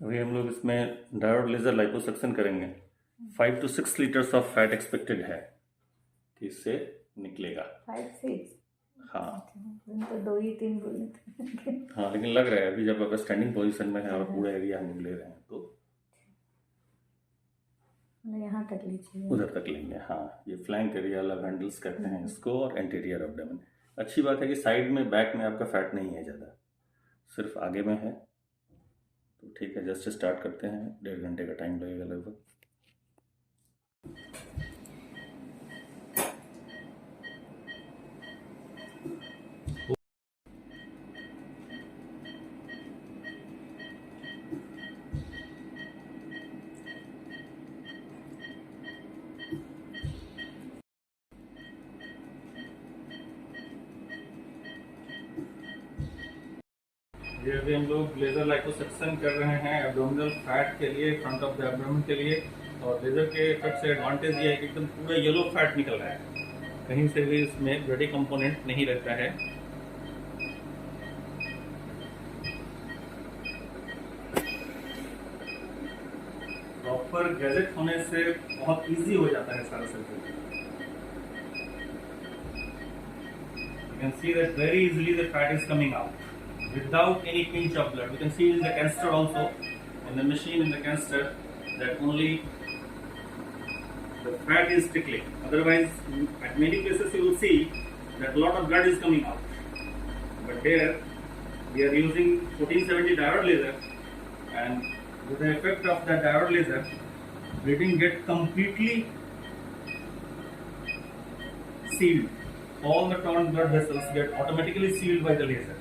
अभी हम लोग इसमें डायोड लेजर लाइपोसक्शन करेंगे। 5 to 6 litres of fat expected है कि इससे निकलेगा। 5-6 हाँ तो 2 ही 3 बोले थे। हाँ, लेकिन लग रहा है अभी जब आप स्टैंडिंग पोजीशन में है और पूरा एरिया हम ले रहे हैं तो यहाँ तक लीजिए, उधर तक लेंगे। हाँ, ये फ्लैंक एरिया लव हैंडल्स कहते हैं इसको, और एंटीरियर एब्डोमेन। अच्छी बात है कि साइड में, बैक में आपका फैट नहीं है ज़्यादा, सिर्फ आगे में है। तो ठीक है, जस्ट स्टार्ट करते हैं। 1.5 घंटे का टाइम लगेगा लगभग। ये अभी हम लोग लेजर लाइपोसक्शन कर रहे हैं एब्डोमिनल फैट के लिए, फ्रंट ऑफ द एब्डोमेन के लिए। और लेजर के इफेक्ट से एडवांटेज ये है कि एकदम पूरा येलो फैट निकल रहा है, कहीं से भी इसमें ब्लडी कंपोनेंट नहीं रहता है। प्रॉपर गैजेट होने से बहुत इजी हो जाता है सारा surgery. You can see that very easily the fat is coming out without any pinch of blood. You can see in the canister also, in the machine, in the canister, that only the fat is trickling. Otherwise, at many places you will see that a lot of blood is coming out. But here we are using 1470 diode laser, and with the effect of the diode laser, bleeding get completely sealed. All the torn blood vessels get automatically sealed by the laser.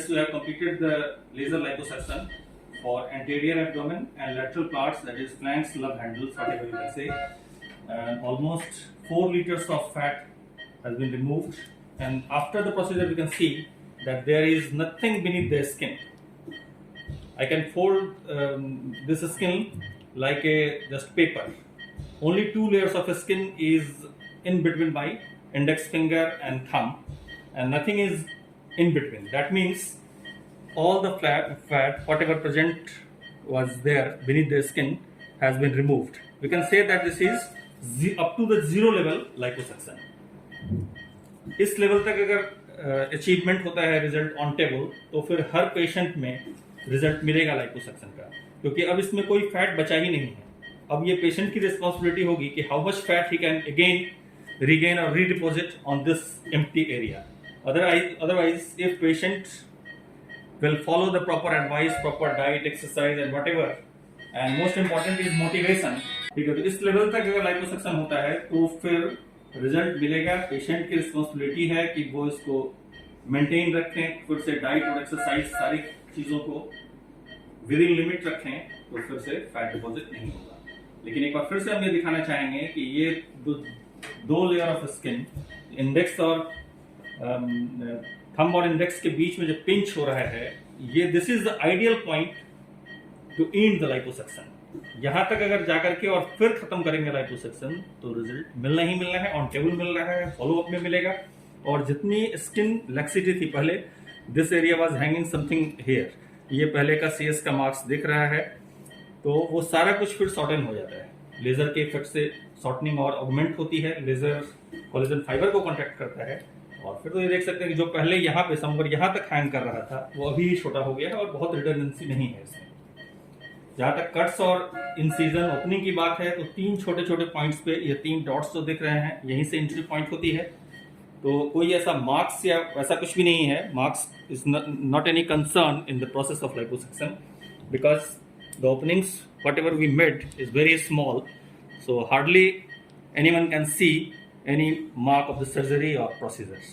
We have completed the laser liposuction for anterior abdomen and lateral parts, that is flanks, love handles, whatever you can say. And almost 4 liters of fat has been removed. And after the procedure, you can see that there is nothing beneath the skin. I can fold this skin like a just paper. Only 2 layers of skin is in between my index finger and thumb, and nothing is in between. That means all the fat, whatever present was there beneath the skin, has been removed. We can say that this is up to the 0 level liposuction. इस level तक अगर achievement होता है result on table, तो फिर हर patient में result मिलेगा liposuction का, क्योंकि अब इसमें कोई फैट बचा ही नहीं है। अब ये पेशेंट की रिस्पॉन्सिबिलिटी होगी कि how much fat he can again regain or redeposit on this empty area. Otherwise, if patient will follow the proper advice, proper diet, exercise and whatever, and most important is motivation, ठीक है, तो इस level तक अगर liposuction होता है तो फिर रिजल्ट मिलेगा। पेशेंट की रिस्पॉन्सिबिलिटी है कि वो इसको मेंटेन रखें, फिर से डाइट और एक्सरसाइज सारी चीजों को विद इन लिमिट रखें, तो फिर से फैट डिपॉजिट नहीं होगा। लेकिन एक बार फिर से हम ये दिखाना चाहेंगे कि ये 2 लेयर ऑफ स्किन, इंडेक्स और थंब और इंडेक्स के बीच में जो पिंच हो रहा है, ये this is the ideal point two and the liposuction. यहां तक अगर जाकर के और फिर खत्म करेंगे लाइपोसक्शन, तो रिजल्ट मिलना ही मिलना है, ऑन टेबल मिल रहा है, फॉलो अप में मिलेगा। और जितनी स्किन लैक्सिटी थी पहले, this area was hanging something here, ये पहले का CS का मार्क्स दिख रहा है, तो वो सारा कुछ फिर शॉर्टन हो जाता है। लेजर के इफेक्ट से शॉर्टनिंग और ऑगमेंट होती है, लेजर कोलेजन फाइबर को कॉन्ट्रैक्ट करता है, और फिर तो ये देख सकते हैं कि जो पहले यहाँ पे समवर यहाँ तक हैंग कर रहा था, वो अभी छोटा हो गया है और बहुत रिडंडेंसी नहीं है इसमें। जहां तक कट्स और इंसीजन ओपनिंग की बात है, तो 3 छोटे छोटे पॉइंट्स पे ये 3 डॉट्स जो दिख रहे हैं, यहीं से एंट्री पॉइंट होती है। तो कोई ऐसा मार्क्स या ऐसा कुछ भी नहीं है, marks is not any concern in the process of liposuction, because the openings whatever we made is very small, so hardly anyone can see any mark of the surgery or procedures.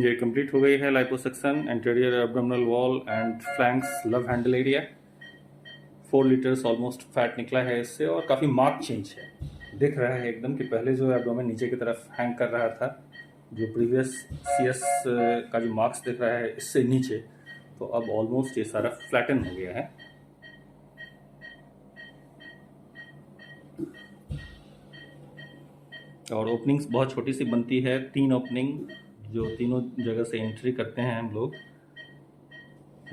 ये complete हो गई है liposuction anterior abdominal wall and flanks love handle area. 4 litres almost fat निकला है इससे और काफ़ी mark change है। दिख रहा है एकदम कि पहले जो एब्डोमेन नीचे की तरफ हैंग कर रहा था, जो प्रीवियस CS का जो मार्क्स दिख रहा है इससे नीचे, तो अब ऑलमोस्ट ये सारा फ्लैटन हो गया है। और ओपनिंग्स बहुत छोटी सी बनती है, 3 ओपनिंग जो तीनों जगह से एंट्री करते हैं हम लोग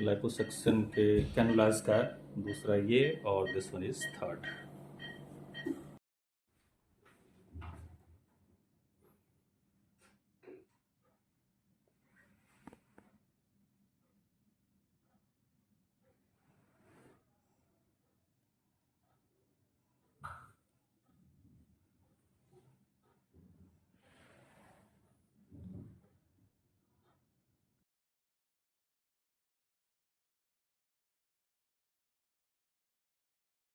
लाइपोसक्शन के कैनुलास का। दूसरा ये और दिस वन इज थर्ड।